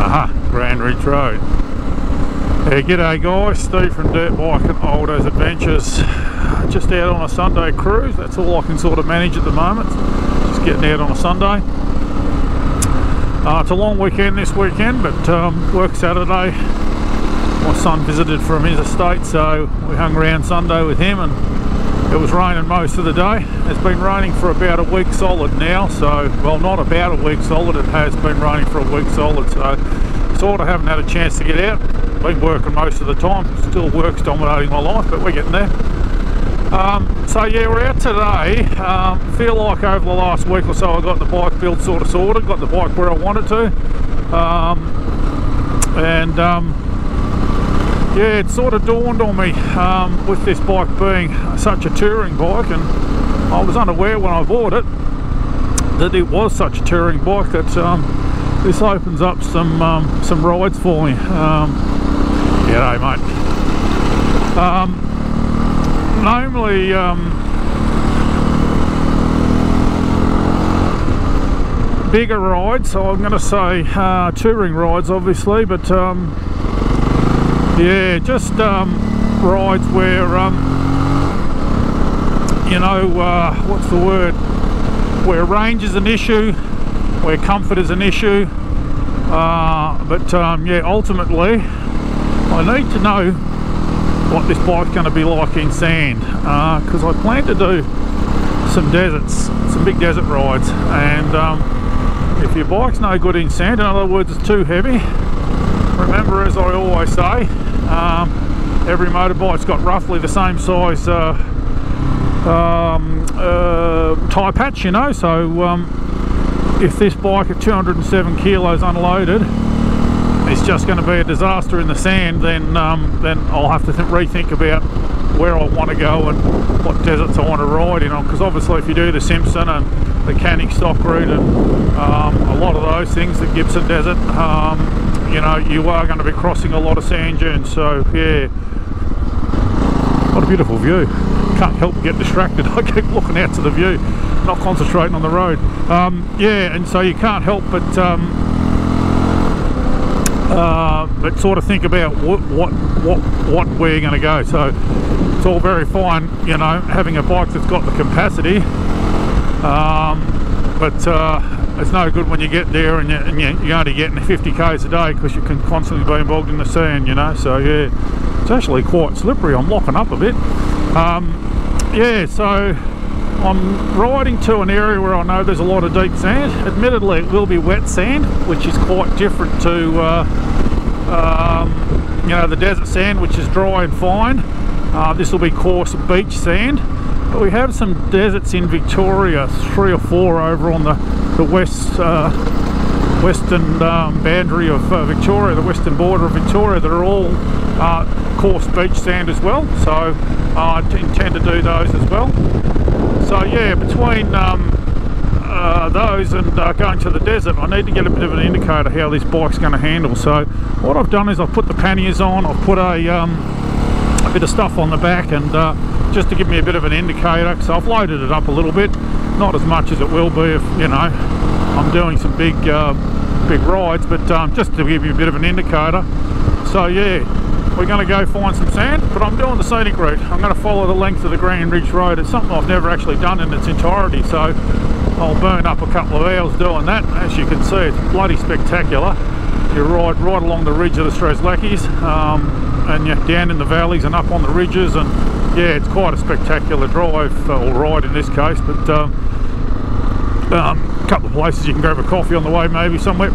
Yamaha Grand Ridge Road. Yeah, g'day guys, Steve from Dirt Bike and Old As Adventures. Just out on a Sunday cruise, that's all I can sort of manage at the moment. Just getting out on a Sunday. It's a long weekend this weekend, but work Saturday. My son visited from his estate, so we hung around Sunday with him, and it was raining most of the day. It's been raining for about a week solid now, so, well, not about a week solid, it has been raining for a week solid, so sort of haven't had a chance to get out. Been working most of the time, still work's dominating my life, but we're getting there. So yeah, we're out today. Feel like over the last week or so I got the bike build sort of sorted, got the bike where I wanted to, yeah, it sort of dawned on me with this bike being such a touring bike, and I was unaware when I bought it that it was such a touring bike, that this opens up some rides for me. G'day mate. Namely, bigger rides, so I'm going to say touring rides obviously, but yeah, just rides where, you know, what's the word, where range is an issue, where comfort is an issue, but yeah, ultimately I need to know what this bike's going to be like in sand, because I plan to do some deserts, some big desert rides, and if your bike's no good in sand, in other words it's too heavy, remember, as I always say, every motorbike's got roughly the same size tyre patch, you know, so if this bike at 207 kilos unloaded it's just going to be a disaster in the sand, then I'll have to rethink about where I want to go and what deserts I want to ride, you know, because obviously if you do the Simpson and the Canning stock route and a lot of those things, the Gibson Desert, you know, you are going to be crossing a lot of sand dunes. So yeah, what a beautiful view. Can't help but get distracted. I keep looking out to the view, not concentrating on the road. Yeah, and so you can't help but sort of think about what we're going to go. So it's all very fine, you know, having a bike that's got the capacity, but it's no good when you get there and you're only getting 50 k's a day, because you can constantly be involved in the sand, you know. So yeah, it's actually quite slippery. I'm locking up a bit. Yeah, so I'm riding to an area where I know there's a lot of deep sand. Admittedly it will be wet sand, which is quite different to you know, the desert sand, which is dry and fine. This will be coarse beach sand, but we have some deserts in Victoria, 3 or 4 over on the western boundary of Victoria, the western border of Victoria, that are all coarse beach sand as well, so I intend to do those as well. So yeah, between those and going to the desert, I need to get a bit of an indicator how this bike's going to handle. So what I've done is I've put the panniers on, I've put a bit of stuff on the back, and just to give me a bit of an indicator. So I've loaded it up a little bit, not as much as it will be if, you know, I'm doing some big rides, but just to give you a bit of an indicator. So yeah, we're going to go find some sand, but I'm doing the scenic route. I'm going to follow the length of the Grand Ridge Road. It's something I've never actually done in its entirety, so I'll burn up a couple of hours doing that. As you can see, it's bloody spectacular. You ride right along the ridge of the Strzelecki's, and you're down in the valleys and up on the ridges, and yeah, it's quite a spectacular drive, or ride in this case, but a couple of places you can grab a coffee on the way maybe somewhere,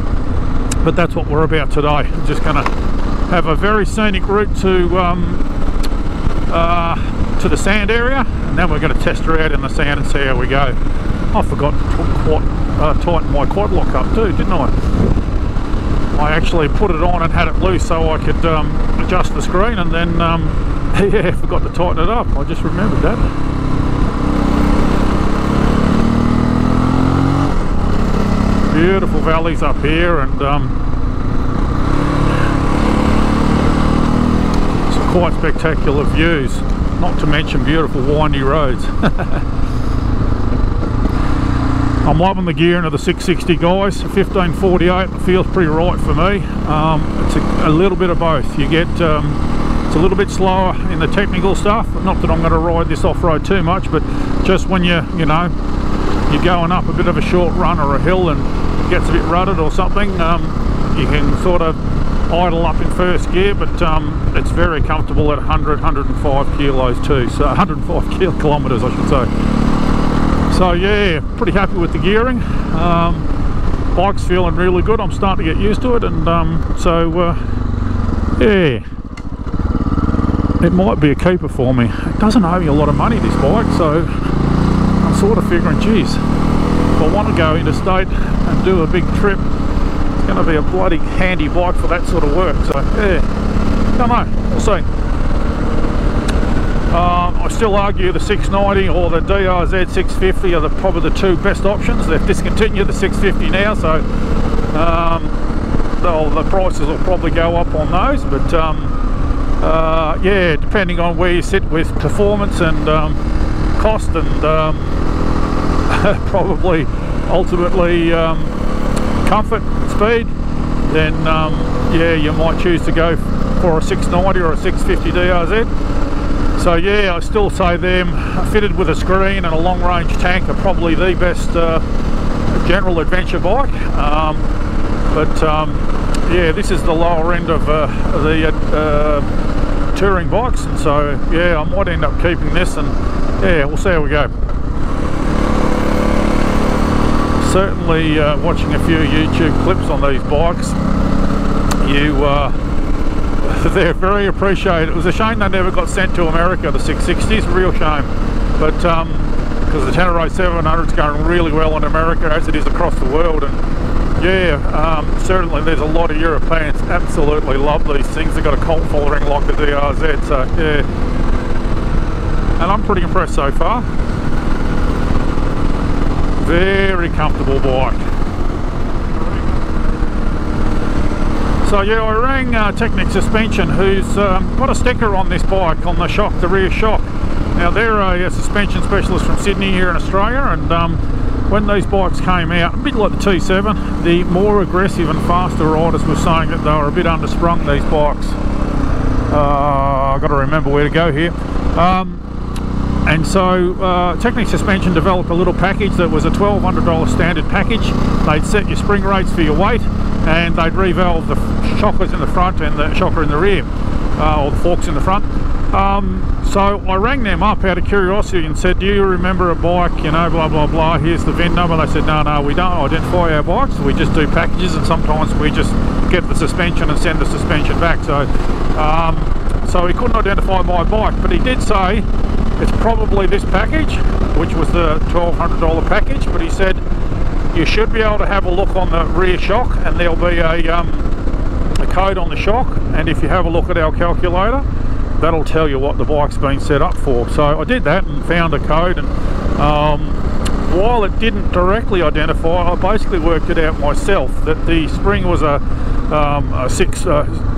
but that's what we're about today. I'm just going to have a very scenic route to the sand area, and then we're going to test her out in the sand and see how we go. I forgot to tighten my quad lock up too, didn't I? I actually put it on and had it loose so I could adjust the screen, and then yeah, forgot to tighten it up. I just remembered that. Beautiful valleys up here, and some quite spectacular views, not to mention beautiful windy roads. I'm loving the gearing of the 660, guys. 1548 feels pretty right for me. It's a little bit of both. You get it's a little bit slower in the technical stuff. Not that I'm going to ride this off-road too much, but just when you're going up a bit of a short run or a hill and it gets a bit rutted or something, you can sort of idle up in first gear, but it's very comfortable at 105 kilos too, so 105 kilometers I should say. So yeah, pretty happy with the gearing. Bike's feeling really good. I'm starting to get used to it, and yeah, it might be a keeper for me. It doesn't owe me a lot of money, this bike, so I'm sort of figuring, geez, if I want to go interstate and do a big trip, it's going to be a bloody handy bike for that sort of work. So yeah, don't know, we'll see. I still argue the 690 or the DRZ 650 are probably the two best options. They've discontinued the 650 now, so the prices will probably go up on those, but yeah, depending on where you sit with performance and cost and probably ultimately comfort, speed, then yeah, you might choose to go for a 690 or a 650 DRZ. So yeah, I still say them fitted with a screen and a long range tank are probably the best general adventure bike. But yeah, this is the lower end of the touring bikes, and so yeah, I might end up keeping this, and yeah, we'll see how we go. Certainly watching a few YouTube clips on these bikes, they're very appreciated. It was a shame they never got sent to America, the 660s, real shame. But because the Tenere 700 is going really well in America as it is across the world, and yeah, certainly there's a lot of Europeans absolutely love these things. They've got a cult following like the DRZ, so yeah. And I'm pretty impressed so far. Very comfortable bike. So yeah, I rang Technic Suspension, who's got a sticker on this bike on the shock, the rear shock. Now they're a suspension specialist from Sydney here in Australia, and when these bikes came out, a bit like the T7, the more aggressive and faster riders were saying that they were a bit undersprung, these bikes. I've got to remember where to go here. And so Technic Suspension developed a little package that was a $1,200 standard package. They'd set your spring rates for your weight, and they'd revalve the shockers in the front and the shocker in the rear, or the forks in the front. So I rang them up out of curiosity and said, do you remember a bike, you know, blah blah blah, here's the VIN number. They said, no, we don't identify our bikes, we just do packages, and sometimes we just get the suspension and send the suspension back. So so he couldn't identify my bike, but he did say it's probably this package, which was the $1,200 package, but he said you should be able to have a look on the rear shock, and there'll be a code on the shock, and if you have a look at our calculator, that'll tell you what the bike's been set up for. So I did that and found a code, and while it didn't directly identify, I basically worked it out myself, that the spring was a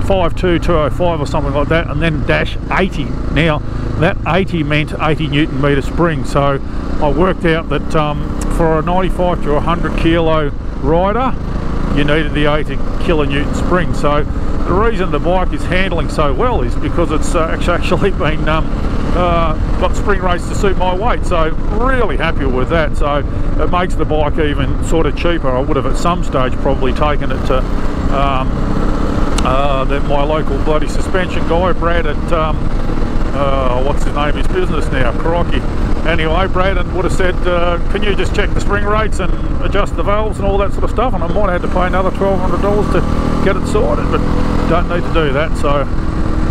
52205 or something like that, and then dash 80. Now that 80 meant 80 Newton meter spring, so I worked out that for a 95 to 100 kilo rider you needed the 80 kilonewton spring. So the reason the bike is handling so well is because it's actually been got spring rates to suit my weight, so really happy with that. So it makes the bike even sort of cheaper. I would have at some stage probably taken it to my local bloody suspension guy, Brad, at what's his name, his business now, crikey. Anyway, Brad would have said, can you just check the spring rates and adjust the valves and all that sort of stuff, and I might have had to pay another $1,200 to get it sorted, but don't need to do that. So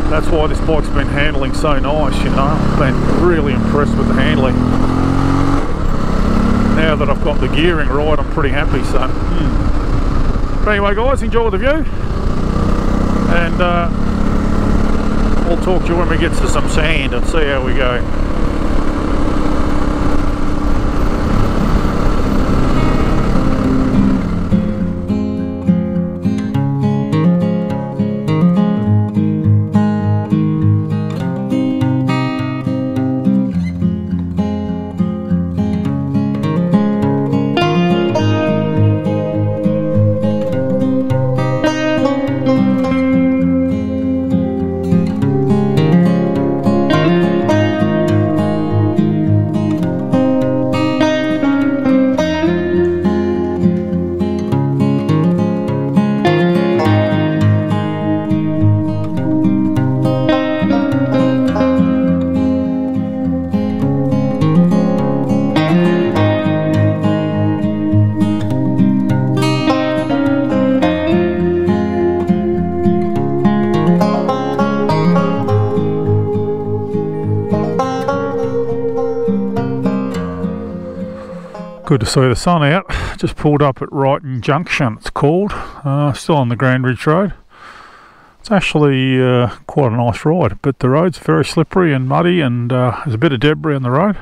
that's why this bike's been handling so nice, you know. I've been really impressed with the handling. Now that I've got the gearing right, I'm pretty happy. So But anyway guys, enjoy the view, and we'll talk to you when we get to some sand and see how we go. Good to see the sun out. Just pulled up at Wrighton Junction, it's called. Still on the Grand Ridge Road. It's actually quite a nice ride, but the road's very slippery and muddy, and there's a bit of debris on the road.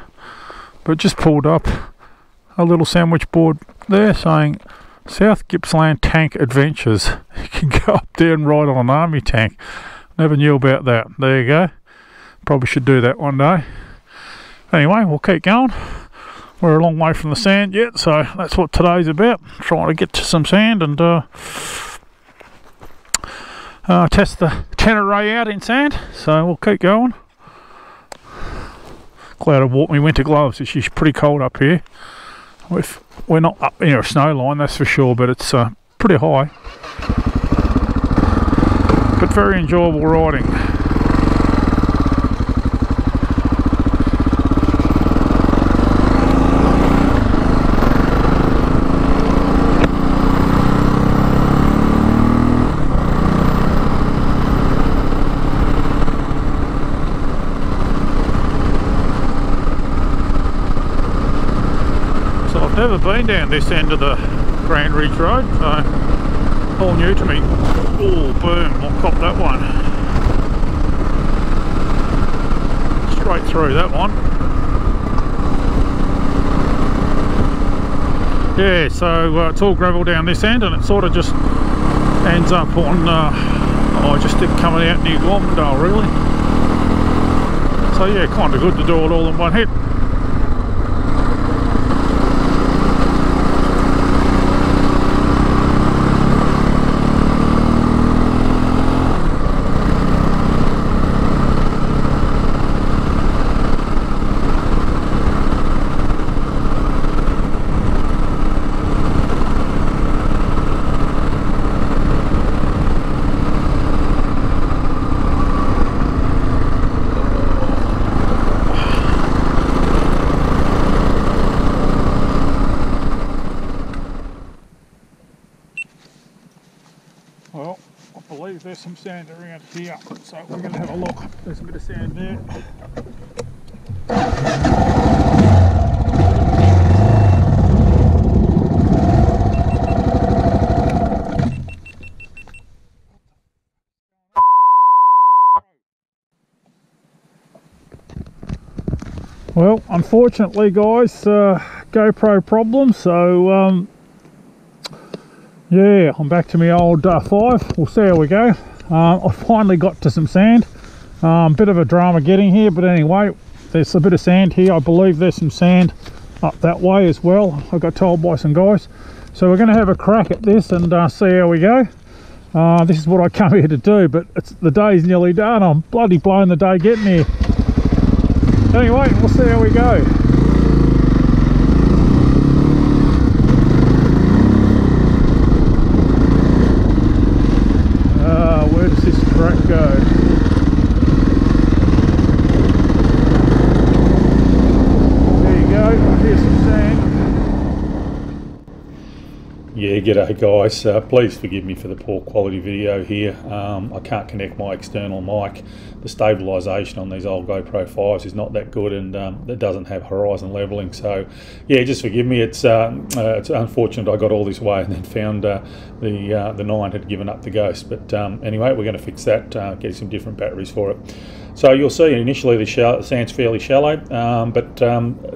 But just pulled up a little sandwich board there saying South Gippsland Tank Adventures. You can go up there and ride on an army tank. Never knew about that. There you go. Probably should do that one day. Anyway, we'll keep going. We're a long way from the sand yet, so that's what today's about. Trying to get to some sand and test the Tenere out in sand. So we'll keep going. Glad I bought my winter gloves. It's pretty cold up here. We're not up near a snow line, that's for sure, but it's pretty high. But very enjoyable riding. Never been down this end of the Grand Ridge Road, so all new to me. Oh, boom, I'll cop that one. Straight through that one. Yeah, so it's all gravel down this end, and it sort of just ends up on, just coming out near Gormandale, really. So yeah, kind of good to do it all in one hit. Well, I believe there's some sand around here, so we're going to have a look. There's a bit of sand there. Well, unfortunately guys, GoPro problems, so yeah, I'm back to my old 5. We'll see how we go. I finally got to some sand. Bit of a drama getting here, but anyway, there's a bit of sand here. I believe there's some sand up that way as well. I got told by some guys. So we're going to have a crack at this and see how we go. This is what I come here to do, but the day's nearly done. I'm bloody blowing the day getting here. Anyway, we'll see how we go. Where does this track go? There you go, here's some sand. Yeah, g'day guys, please forgive me for the poor quality video here. I can't connect my external mic. The stabilisation on these old GoPro 5s is not that good, and it doesn't have horizon levelling, so yeah, just forgive me. It's unfortunate I got all this way and then found the 9 had given up the ghost, but anyway, we're going to fix that, get some different batteries for it. So you'll see initially the sand's fairly shallow, but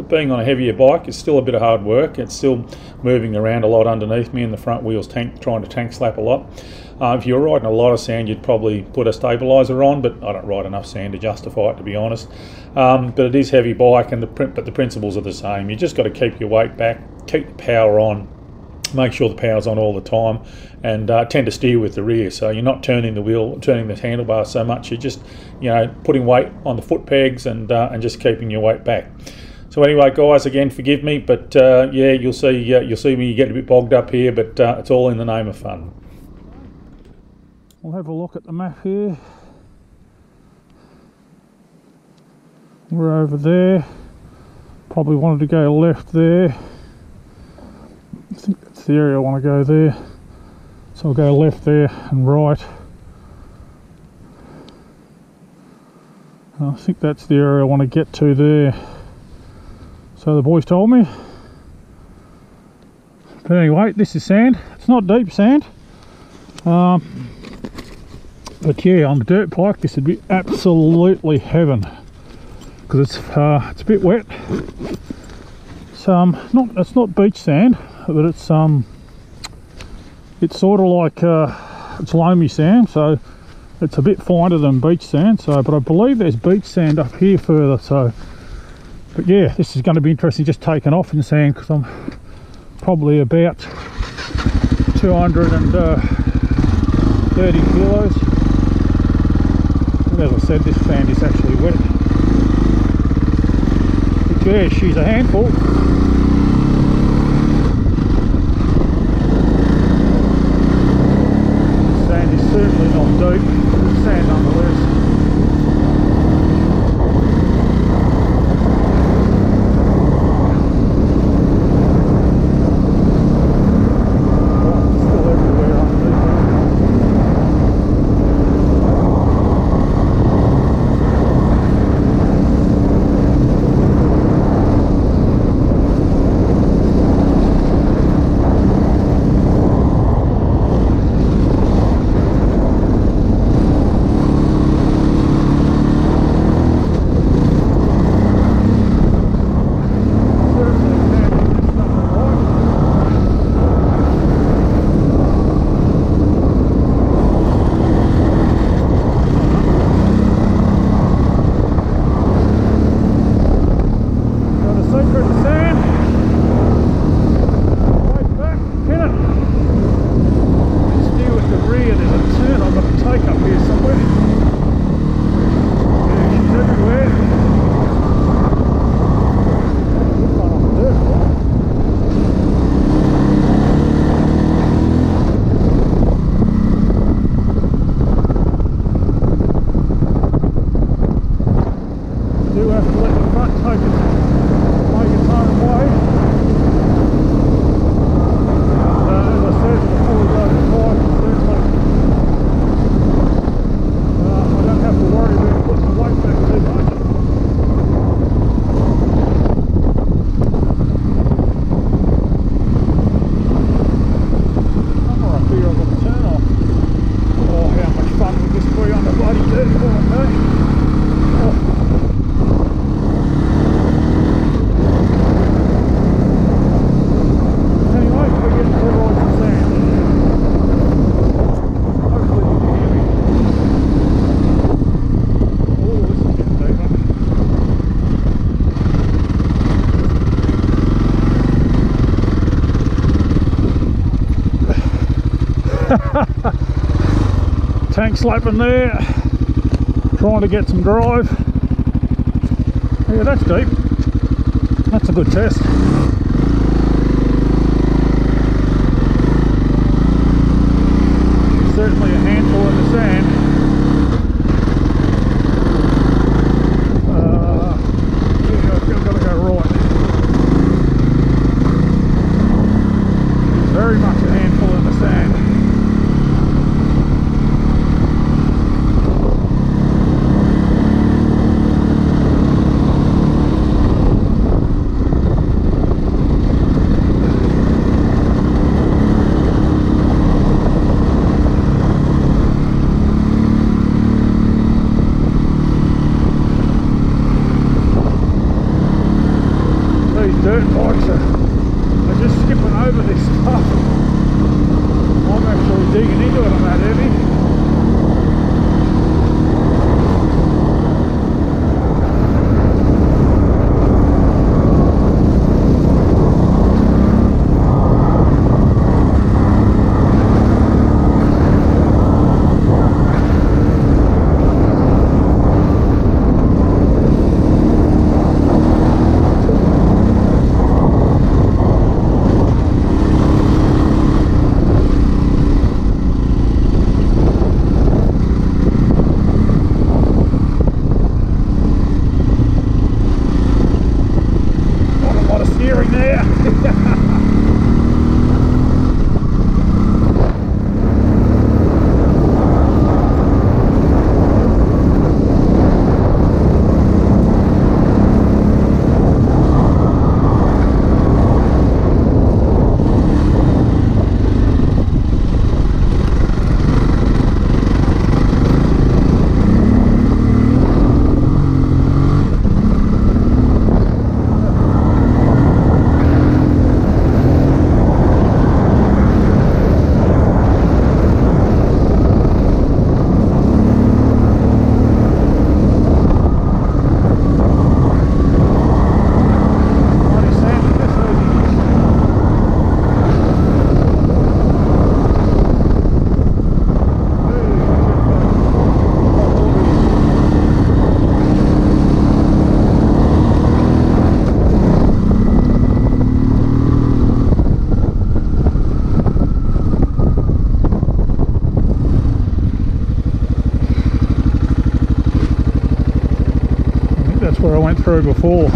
being on a heavier bike, it's still a bit of hard work. It's still moving around a lot underneath me, and the front wheel's trying to tank slap a lot. If you're riding a lot of sand, you'd probably put a stabiliser on, but I don't ride enough sand to justify it, to be honest. But it is heavy bike, and but the principles are the same. You just got to keep your weight back, keep the power on, make sure the power's on all the time, and tend to steer with the rear, so you're not turning the wheel, turning the handlebar so much. You're just, you know, putting weight on the foot pegs and just keeping your weight back. So anyway, guys, again, forgive me, but yeah, you'll see me get a bit bogged up here, but it's all in the name of fun. We'll have a look at the map here. We're over there. Probably wanted to go left there. I think that's the area I want to go there. So I'll go left there and right. I think that's the area I want to get to there. So the boys told me. But anyway, this is sand. It's not deep sand. But yeah, on the dirt bike this would be absolutely heaven, because it's a bit wet. It's not beach sand, but it's sort of like it's loamy sand, so it's a bit finer than beach sand. So, but I believe there's beach sand up here further. So, but yeah, this is going to be interesting, just taking off in sand, because I'm probably about 230 kilos. And as I said, this sand is actually wet. But yeah, she's a handful. Sand is certainly not deep, it's sand nonetheless. Tank slapping there, trying to get some drive. Yeah, that's deep. That's a good test. Certainly a handful in the sand. Yeah, I've got to go right. Very much a handful in the sand. Dirt bikes are just skipping over this stuff. I'm actually digging into it, I'm that heavy. through before.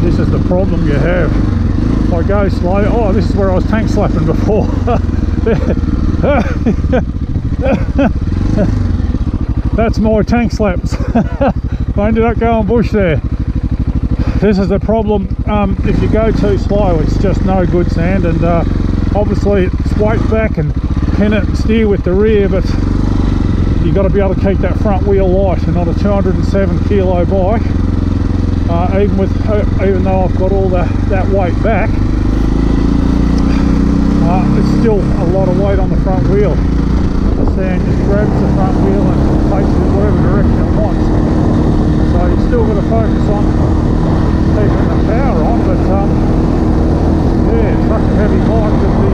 This is the problem you have. If I go slow, oh, this is where I was tank slapping before. That's my tank slaps. I ended up going bush there. This is the problem. If you go too slow, it's just no good sand, and obviously it's weight back and pin it and steer with the rear, but you've got to be able to keep that front wheel light. And on a 207 kilo bike, even though I've got all that weight back, it's still a lot of weight on the front wheel. The sand just grabs the front wheel and takes it in whatever direction it wants. So you've still got to focus on keeping the power on, but yeah, it's such a heavy bike that the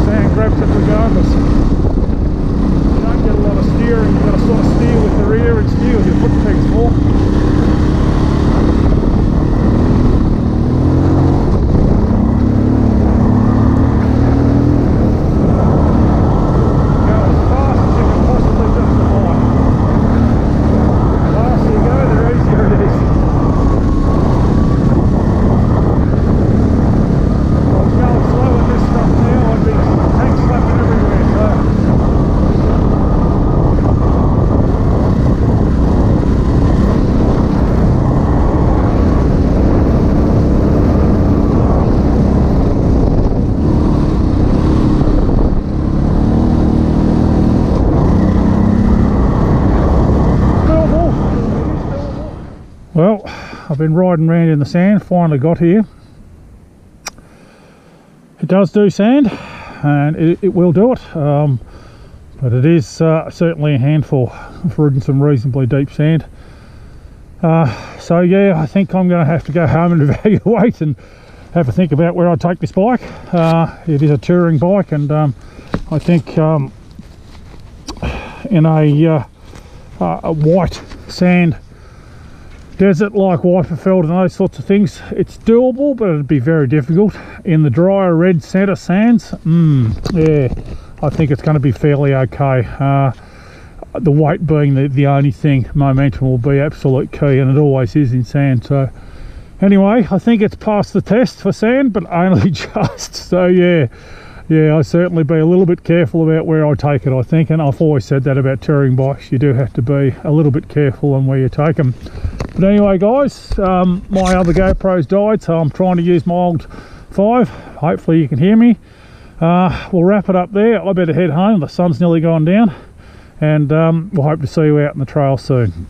sand grabs it regardless. You don't get a lot of steering, you've got to sort of steer with the rear and steer with your foot pegs more. Well, I've been riding around in the sand, finally got here. It does do sand, and it will do it, but it is certainly a handful. I've ridden some reasonably deep sand. So yeah, I think I'm going to have to go home and evaluate and have a think about where I take this bike. It is a touring bike, and I think in a white sand desert like Wyperfeld and those sorts of things, it's doable, but it'd be very difficult. In the drier red centre sands, yeah, I think it's going to be fairly okay. The weight being the only thing, momentum will be absolute key, and it always is in sand. So anyway, I think it's passed the test for sand, but only just. So yeah, I certainly be a little bit careful about where I take it, I think, and I've always said that about touring bikes. You do have to be a little bit careful on where you take them. But anyway, guys, my other GoPro's died, so I'm trying to use my old 5. Hopefully you can hear me. We'll wrap it up there. I better head home. The sun's nearly gone down, and we'll hope to see you out in the trail soon.